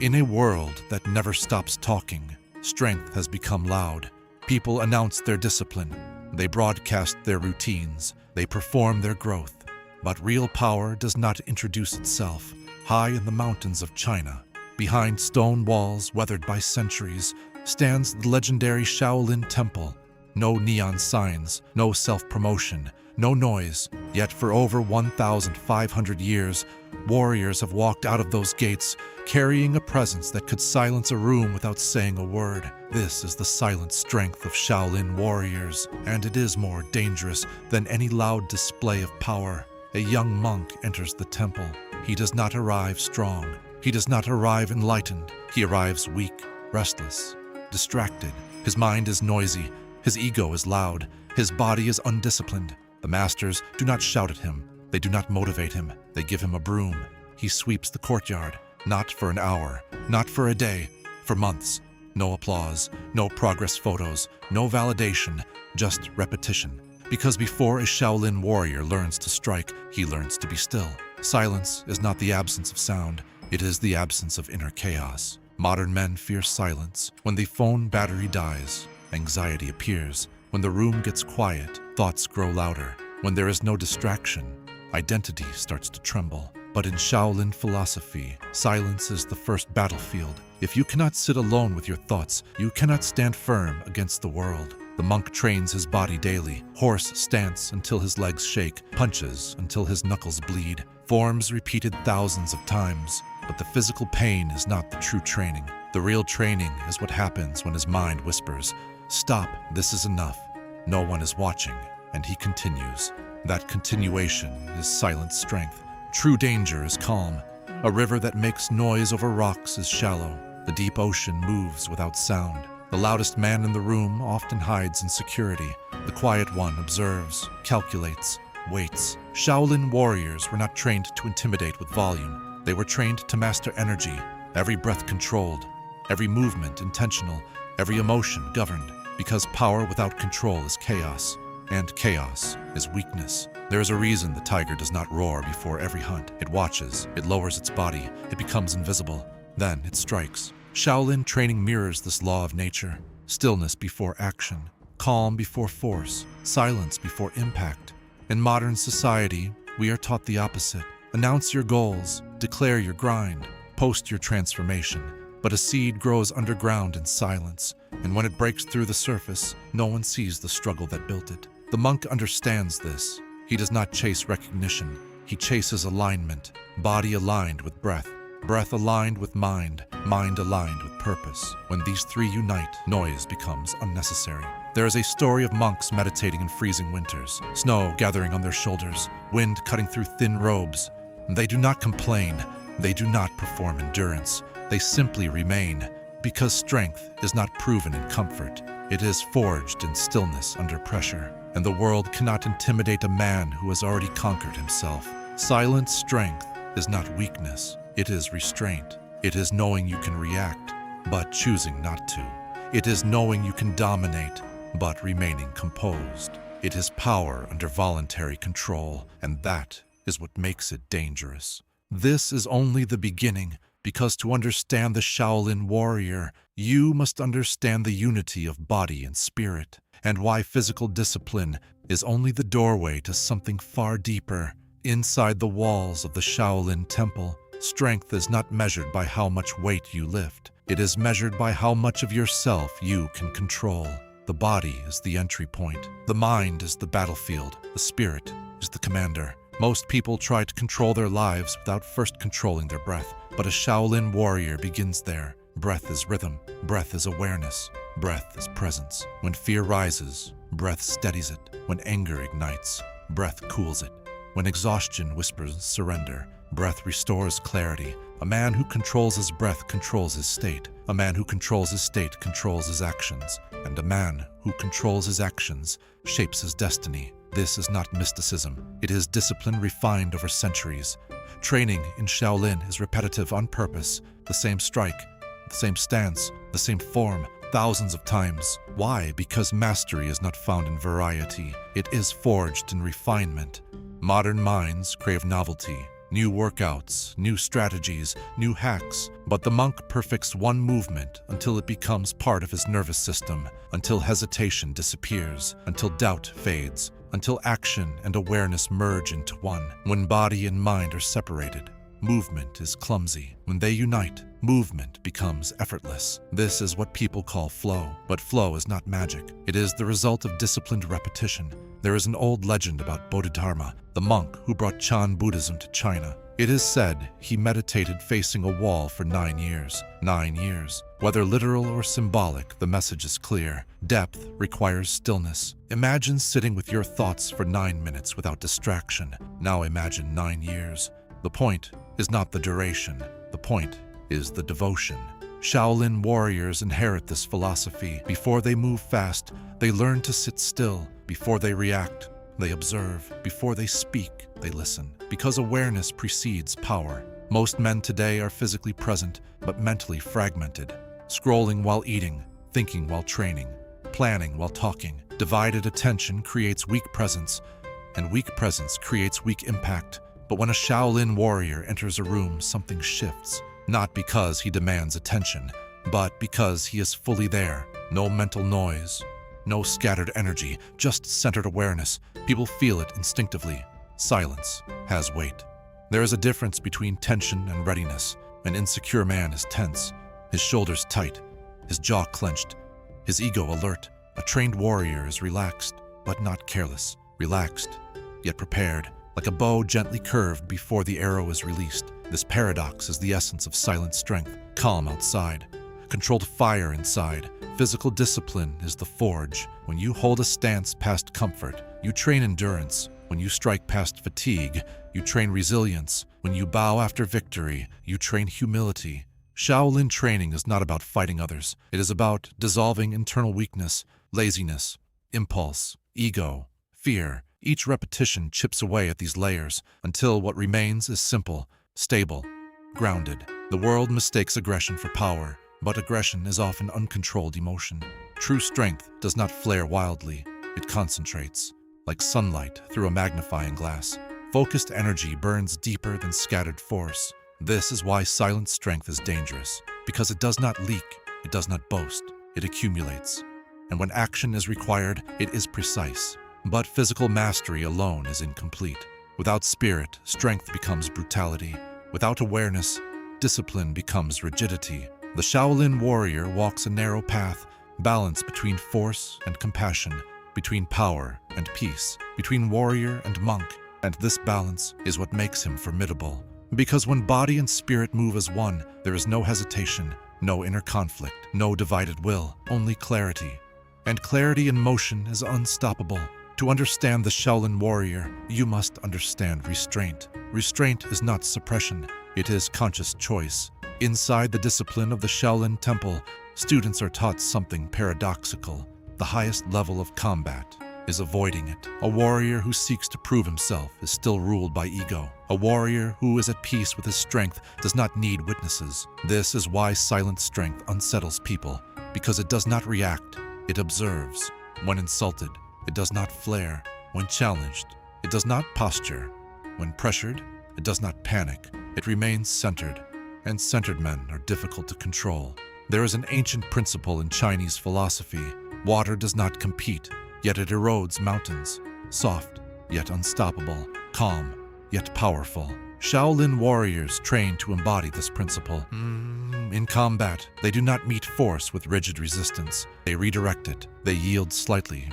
In a world that never stops talking, strength has become loud. People announce their discipline. They broadcast their routines. They perform their growth. But real power does not introduce itself. High in the mountains of China, behind stone walls weathered by centuries, stands the legendary Shaolin Temple. No neon signs, no self-promotion, no noise. Yet for over 1,500 years, warriors have walked out of those gates, carrying a presence that could silence a room without saying a word. This is the silent strength of Shaolin warriors, and it is more dangerous than any loud display of power. A young monk enters the temple. He does not arrive strong. He does not arrive enlightened. He arrives weak, restless, distracted. His mind is noisy. His ego is loud. His body is undisciplined. The masters do not shout at him. They do not motivate him. They give him a broom. He sweeps the courtyard, not for an hour, not for a day, for months. No applause, no progress photos, no validation, just repetition. Because before a Shaolin warrior learns to strike, he learns to be still. Silence is not the absence of sound. It is the absence of inner chaos. Modern men fear silence. When the phone battery dies, anxiety appears. When the room gets quiet, thoughts grow louder. When there is no distraction, identity starts to tremble. But in Shaolin philosophy, silence is the first battlefield. If you cannot sit alone with your thoughts, you cannot stand firm against the world. The monk trains his body daily. Horse stance until his legs shake, punches until his knuckles bleed. Forms repeated thousands of times. But the physical pain is not the true training. The real training is what happens when his mind whispers, "Stop, this is enough. No one is watching." And he continues. That continuation is silent strength. True danger is calm. A river that makes noise over rocks is shallow. The deep ocean moves without sound. The loudest man in the room often hides in security. The quiet one observes, calculates, waits. Shaolin warriors were not trained to intimidate with volume. They were trained to master energy, every breath controlled, every movement intentional, every emotion governed. Because power without control is chaos, and chaos is weakness. There is a reason the tiger does not roar before every hunt. It watches, it lowers its body, it becomes invisible. Then it strikes. Shaolin training mirrors this law of nature. Stillness before action, calm before force, silence before impact. In modern society, we are taught the opposite. Announce your goals, declare your grind, post your transformation. But a seed grows underground in silence, and when it breaks through the surface, no one sees the struggle that built it. The monk understands this. He does not chase recognition. He chases alignment, body aligned with breath, breath aligned with mind, mind aligned with purpose. When these three unite, noise becomes unnecessary. There is a story of monks meditating in freezing winters, snow gathering on their shoulders, wind cutting through thin robes. They do not complain. They do not perform endurance. They simply remain, because strength is not proven in comfort. It is forged in stillness under pressure, and the world cannot intimidate a man who has already conquered himself. Silent strength is not weakness. It is restraint. It is knowing you can react, but choosing not to. It is knowing you can dominate, but remaining composed. It is power under voluntary control, and that is what makes it dangerous. This is only the beginning, because to understand the Shaolin warrior, you must understand the unity of body and spirit, and why physical discipline is only the doorway to something far deeper. Inside the walls of the Shaolin Temple, strength is not measured by how much weight you lift. It is measured by how much of yourself you can control. The body is the entry point. The mind is the battlefield. The spirit is the commander. Most people try to control their lives without first controlling their breath, but a Shaolin warrior begins there. Breath is rhythm. Breath is awareness. Breath is presence. When fear rises, breath steadies it. When anger ignites, breath cools it. When exhaustion whispers surrender, breath restores clarity. A man who controls his breath controls his state. A man who controls his state controls his actions. And a man who controls his actions shapes his destiny. This is not mysticism. It is discipline refined over centuries. Training in Shaolin is repetitive on purpose. The same strike, the same stance, the same form, thousands of times. Why? Because mastery is not found in variety. It is forged in refinement. Modern minds crave novelty. new workouts, new strategies, new hacks. But the monk perfects one movement until it becomes part of his nervous system, until hesitation disappears, until doubt fades, until action and awareness merge into one. When body and mind are separated, movement is clumsy. When they unite, movement becomes effortless. This is what people call flow. But flow is not magic. It is the result of disciplined repetition. There is an old legend about Bodhidharma, the monk who brought Chan Buddhism to China. It is said he meditated facing a wall for 9 years. 9 years. Whether literal or symbolic, the message is clear. Depth requires stillness. Imagine sitting with your thoughts for 9 minutes without distraction. Now imagine 9 years. The point is not the duration. The point is the devotion. Shaolin warriors inherit this philosophy. Before they move fast, they learn to sit still. Before they react, they observe. Before they speak, they listen. Because awareness precedes power. Most men today are physically present, but mentally fragmented. Scrolling while eating, thinking while training, planning while talking. Divided attention creates weak presence, and weak presence creates weak impact. But when a Shaolin warrior enters a room, something shifts. Not because he demands attention, but because he is fully there. No mental noise, no scattered energy, just centered awareness. People feel it instinctively. Silence has weight. There is a difference between tension and readiness. An insecure man is tense, his shoulders tight, his jaw clenched, his ego alert. A trained warrior is relaxed, but not careless. Relaxed, yet prepared. Like a bow gently curved before the arrow is released. This paradox is the essence of silent strength. Calm outside, controlled fire inside. Physical discipline is the forge. When you hold a stance past comfort, you train endurance. When you strike past fatigue, you train resilience. When you bow after victory, you train humility. Shaolin training is not about fighting others. It is about dissolving internal weakness, laziness, impulse, ego, fear. Each repetition chips away at these layers until what remains is simple, stable, grounded. The world mistakes aggression for power, but aggression is often uncontrolled emotion. True strength does not flare wildly. It concentrates, like sunlight through a magnifying glass. Focused energy burns deeper than scattered force. This is why silent strength is dangerous, because it does not leak, it does not boast, it accumulates. And when action is required, it is precise. But physical mastery alone is incomplete. Without spirit, strength becomes brutality. Without awareness, discipline becomes rigidity. The Shaolin warrior walks a narrow path, balance between force and compassion, between power and peace, between warrior and monk, and this balance is what makes him formidable. Because when body and spirit move as one, there is no hesitation, no inner conflict, no divided will, only clarity. And clarity in motion is unstoppable. To understand the Shaolin warrior, you must understand restraint. Restraint is not suppression, it is conscious choice. Inside the discipline of the Shaolin Temple, students are taught something paradoxical. The highest level of combat is avoiding it. A warrior who seeks to prove himself is still ruled by ego. A warrior who is at peace with his strength does not need witnesses. This is why silent strength unsettles people, because it does not react, it observes. When insulted, it does not flare. When challenged, it does not posture. When pressured, it does not panic. It remains centered, and centered men are difficult to control. There is an ancient principle in Chinese philosophy. Water does not compete, yet it erodes mountains. Soft, yet unstoppable. Calm, yet powerful. Shaolin warriors train to embody this principle. In combat, they do not meet force with rigid resistance. They redirect it. They yield slightly,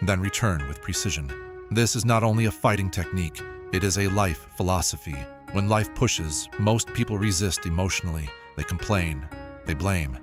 then return with precision. This is not only a fighting technique, it is a life philosophy. When life pushes, most people resist emotionally. They complain, they blame,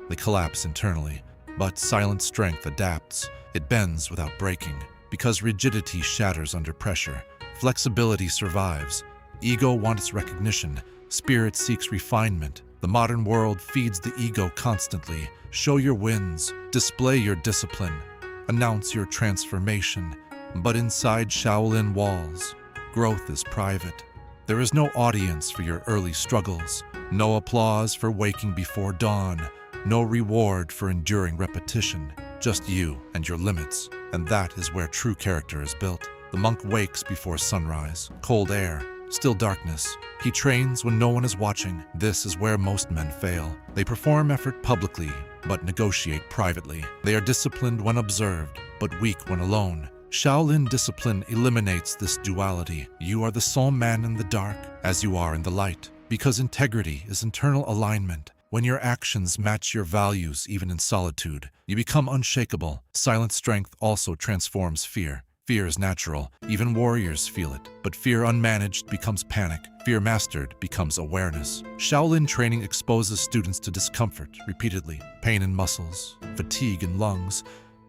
they collapse internally. But silent strength adapts. It bends without breaking. Because rigidity shatters under pressure, flexibility survives. Ego wants recognition. Spirit seeks refinement. The modern world feeds the ego constantly. Show your wins, display your discipline, announce your transformation. But inside Shaolin walls, growth is private. There is no audience for your early struggles, no applause for waking before dawn, no reward for enduring repetition, just you and your limits. And that is where true character is built. The monk wakes before sunrise, cold air, still darkness. He trains when no one is watching. This is where most men fail. They perform effort publicly, but negotiate privately. They are disciplined when observed, but weak when alone. Shaolin discipline eliminates this duality. You are the sole man in the dark, as you are in the light, because integrity is internal alignment. When your actions match your values even in solitude, you become unshakable. Silent strength also transforms fear. Fear is natural. Even warriors feel it. But fear unmanaged becomes panic. Fear mastered becomes awareness. Shaolin training exposes students to discomfort repeatedly. Pain in muscles, fatigue in lungs,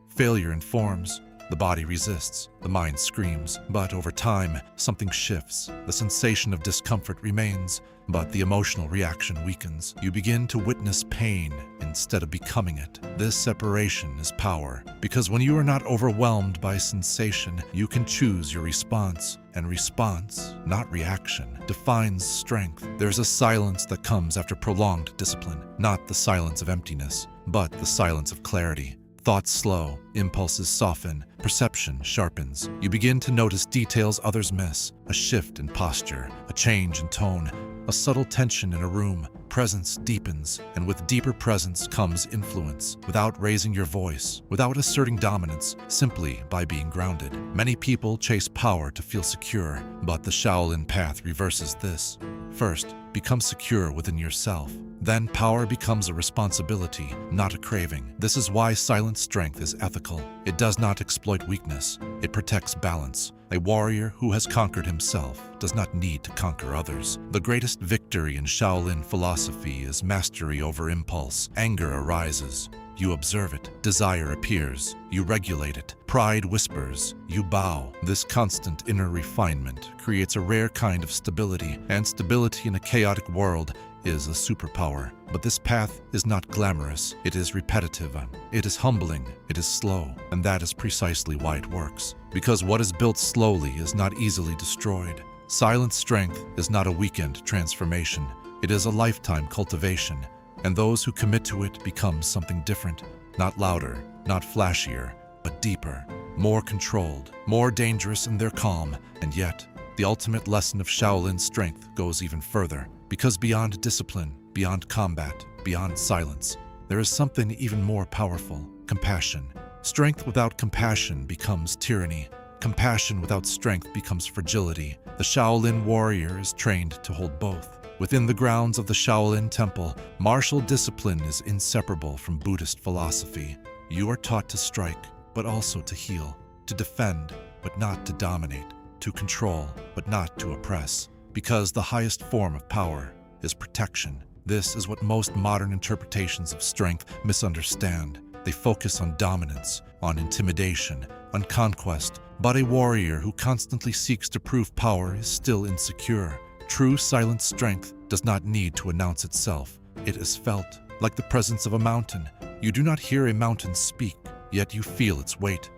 failure in forms. The body resists, the mind screams, but over time, something shifts. The sensation of discomfort remains, but the emotional reaction weakens. You begin to witness pain instead of becoming it. This separation is power, because when you are not overwhelmed by sensation, you can choose your response. And response, not reaction, defines strength. There's a silence that comes after prolonged discipline, not the silence of emptiness, but the silence of clarity. Thoughts slow, impulses soften, perception sharpens. You begin to notice details others miss, a shift in posture, a change in tone, a subtle tension in a room. Presence deepens, and with deeper presence comes influence, without raising your voice, without asserting dominance, simply by being grounded. Many people chase power to feel secure, but the Shaolin path reverses this. First, become secure within yourself. Then power becomes a responsibility, not a craving. This is why silent strength is ethical. It does not exploit weakness. It protects balance. A warrior who has conquered himself does not need to conquer others. The greatest victory in Shaolin philosophy is mastery over impulse. Anger arises. You observe it. Desire appears. You regulate it. Pride whispers. You bow. This constant inner refinement creates a rare kind of stability, and stability in a chaotic world is a superpower. But this path is not glamorous. It is repetitive. It is humbling. It is slow. And that is precisely why it works. Because what is built slowly is not easily destroyed. Silent strength is not a weekend transformation. It is a lifetime cultivation. And those who commit to it become something different. Not louder, not flashier, but deeper, more controlled, more dangerous in their calm. And yet, the ultimate lesson of Shaolin strength goes even further. Because beyond discipline, beyond combat, beyond silence, there is something even more powerful: compassion. Strength without compassion becomes tyranny. Compassion without strength becomes fragility. The Shaolin warrior is trained to hold both. Within the grounds of the Shaolin Temple, martial discipline is inseparable from Buddhist philosophy. You are taught to strike, but also to heal, to defend, but not to dominate, to control, but not to oppress. Because the highest form of power is protection. This is what most modern interpretations of strength misunderstand. They focus on dominance, on intimidation, on conquest. But a warrior who constantly seeks to prove power is still insecure. True silent strength does not need to announce itself. It is felt, like the presence of a mountain. You do not hear a mountain speak, yet you feel its weight,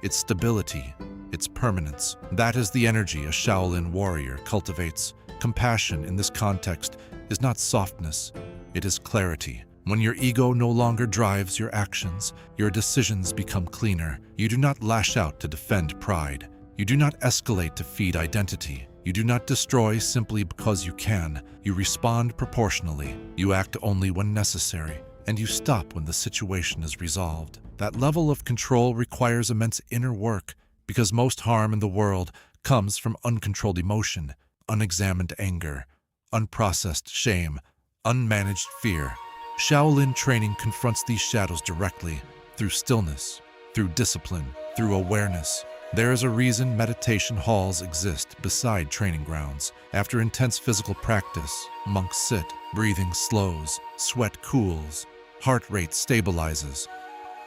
its stability, its permanence. That is the energy a Shaolin warrior cultivates. Compassion in this context is not softness, it is clarity. When your ego no longer drives your actions, your decisions become cleaner. You do not lash out to defend pride. You do not escalate to feed identity. You do not destroy simply because you can. You respond proportionally. You act only when necessary, and you stop when the situation is resolved. That level of control requires immense inner work, because most harm in the world comes from uncontrolled emotion, unexamined anger, unprocessed shame, unmanaged fear. Shaolin training confronts these shadows directly, through stillness, through discipline, through awareness. There is a reason meditation halls exist beside training grounds. After intense physical practice, monks sit, breathing slows, sweat cools, heart rate stabilizes.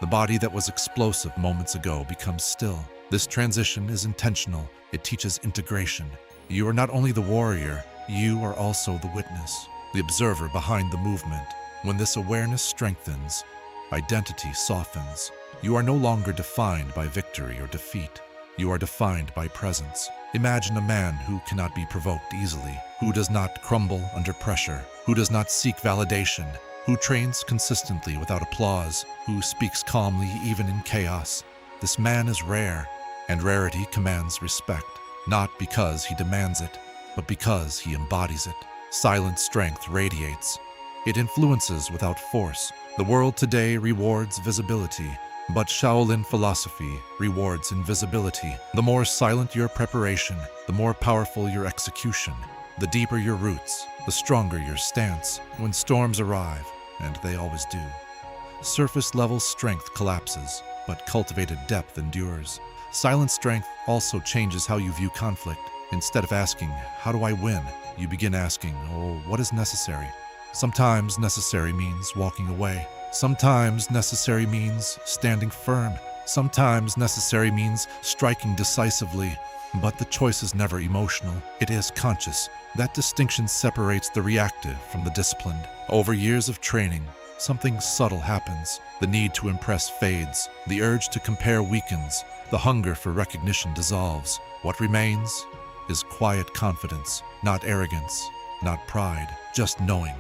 The body that was explosive moments ago becomes still. This transition is intentional. It teaches integration. You are not only the warrior, you are also the witness, the observer behind the movement. When this awareness strengthens, identity softens. You are no longer defined by victory or defeat. You are defined by presence. Imagine a man who cannot be provoked easily, who does not crumble under pressure, who does not seek validation, who trains consistently without applause, who speaks calmly even in chaos. This man is rare, and rarity commands respect, not because he demands it, but because he embodies it. Silent strength radiates. It influences without force. The world today rewards visibility, but Shaolin philosophy rewards invisibility. The more silent your preparation, the more powerful your execution. The deeper your roots, the stronger your stance. When storms arrive, and they always do, surface-level strength collapses, but cultivated depth endures. Silent strength also changes how you view conflict. Instead of asking, "How do I win?" you begin asking, "Oh, what is necessary?" Sometimes necessary means walking away. Sometimes necessary means standing firm. Sometimes necessary means striking decisively. But the choice is never emotional. It is conscious. That distinction separates the reactive from the disciplined. Over years of training, something subtle happens. The need to impress fades. The urge to compare weakens. The hunger for recognition dissolves. What remains is quiet confidence, not arrogance, not pride, just knowing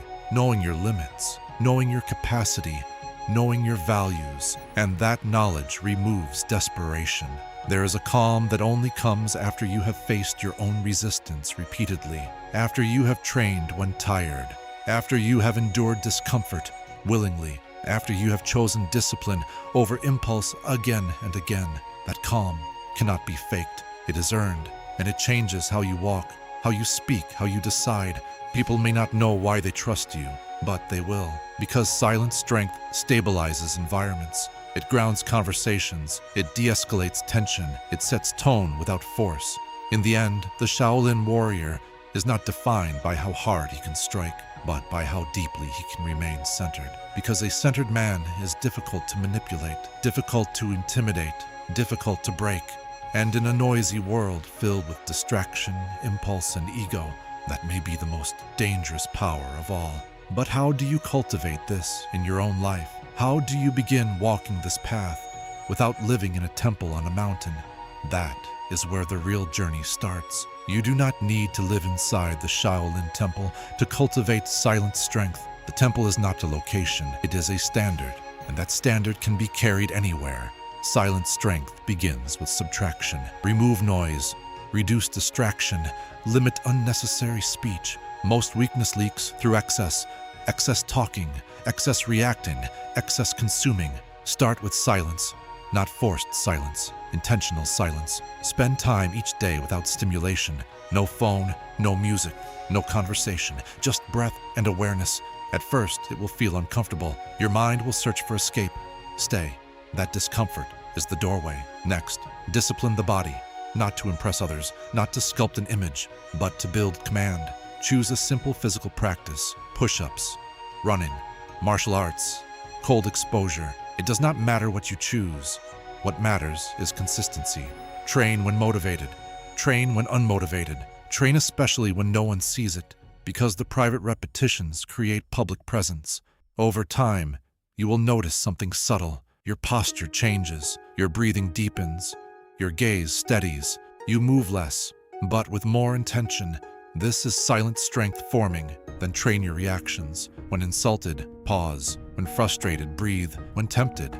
your limits, knowing your capacity, knowing your values, and that knowledge removes desperation. There is a calm that only comes after you have faced your own resistance repeatedly, after you have trained when tired, after you have endured discomfort willingly, after you have chosen discipline over impulse again and again. That calm cannot be faked. It is earned, and it changes how you walk, how you speak, how you decide. People may not know why they trust you, but they will, because silent strength stabilizes environments. It grounds conversations, it de-escalates tension, it sets tone without force. In the end, the Shaolin warrior is not defined by how hard he can strike, but by how deeply he can remain centered. Because a centered man is difficult to manipulate, difficult to intimidate, difficult to break. And in a noisy world filled with distraction, impulse, and ego, that may be the most dangerous power of all. But how do you cultivate this in your own life? How do you begin walking this path without living in a temple on a mountain? That is where the real journey starts. You do not need to live inside the Shaolin Temple to cultivate silent strength. The temple is not a location, it is a standard, and that standard can be carried anywhere. Silent strength begins with subtraction. Remove noise, reduce distraction, limit unnecessary speech. Most weakness leaks through excess talking, excess reacting, excess consuming. Start with silence, not forced silence, intentional silence. Spend time each day without stimulation. No phone, no music, no conversation, just breath and awareness. At first, it will feel uncomfortable. Your mind will search for escape. Stay. That discomfort is the doorway. Next, discipline the body, not to impress others, not to sculpt an image, but to build command. Choose a simple physical practice, push-ups, running, martial arts, cold exposure. It does not matter what you choose. What matters is consistency. Train when motivated. Train when unmotivated. Train especially when no one sees it, because the private repetitions create public presence. Over time, you will notice something subtle. Your posture changes, your breathing deepens, your gaze steadies. You move less, but with more intention. This is silent strength forming. Then train your reactions. When insulted, pause. When frustrated, breathe. When tempted,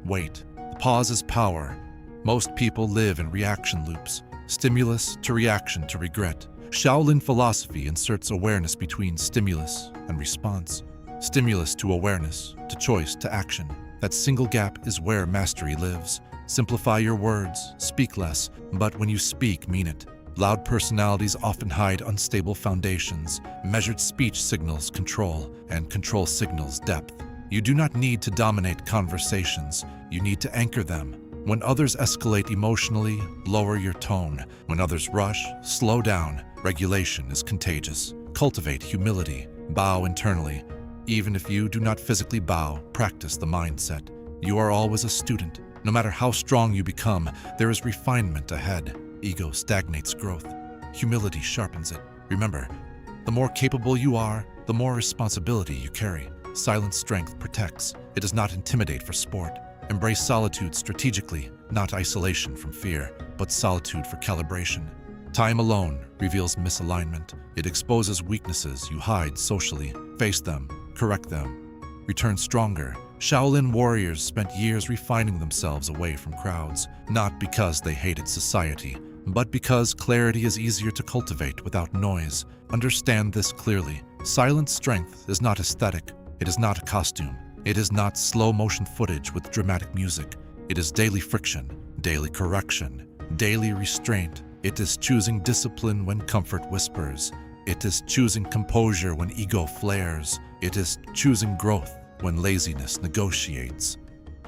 wait. The pause is power. Most people live in reaction loops. Stimulus to reaction to regret. Shaolin philosophy inserts awareness between stimulus and response. Stimulus to awareness, to choice, to action. That single gap is where mastery lives. Simplify your words, speak less, but when you speak, mean it. Loud personalities often hide unstable foundations. Measured speech signals control, and control signals depth. You do not need to dominate conversations. You need to anchor them. When others escalate emotionally, lower your tone. When others rush, slow down. Regulation is contagious. Cultivate humility. Bow internally. Even if you do not physically bow, practice the mindset. You are always a student. No matter how strong you become, there is refinement ahead. Ego stagnates growth. Humility sharpens it. Remember, the more capable you are, the more responsibility you carry. Silent strength protects. It does not intimidate for sport. Embrace solitude strategically, not isolation from fear, but solitude for calibration. Time alone reveals misalignment. It exposes weaknesses you hide socially. Face them, correct them, return stronger. Shaolin warriors spent years refining themselves away from crowds, not because they hated society, but because clarity is easier to cultivate without noise. Understand this clearly. Silent strength is not aesthetic. It is not a costume. It is not slow-motion footage with dramatic music. It is daily friction, daily correction, daily restraint. It is choosing discipline when comfort whispers. It is choosing composure when ego flares. It is choosing growth when laziness negotiates.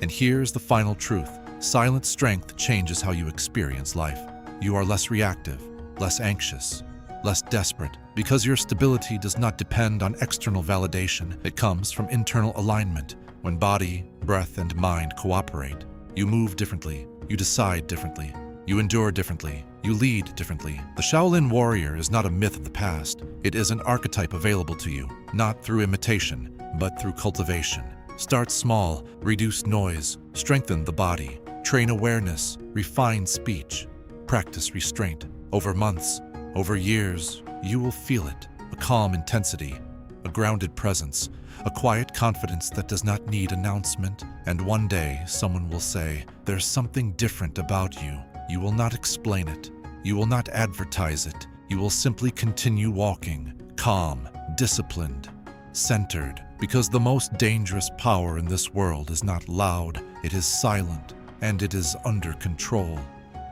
And here's the final truth. Silent strength changes how you experience life. You are less reactive, less anxious, less desperate, because your stability does not depend on external validation. It comes from internal alignment. When body, breath, and mind cooperate, you move differently, you decide differently, you endure differently, you lead differently. The Shaolin warrior is not a myth of the past. It is an archetype available to you, not through imitation, but through cultivation. Start small, reduce noise, strengthen the body, train awareness, refine speech, practice restraint. Over months, over years, you will feel it. A calm intensity, a grounded presence, a quiet confidence that does not need announcement. And one day, someone will say, "There's something different about you." You will not explain it. You will not advertise it. You will simply continue walking, calm, disciplined, centered, because the most dangerous power in this world is not loud, it is silent, and it is under control.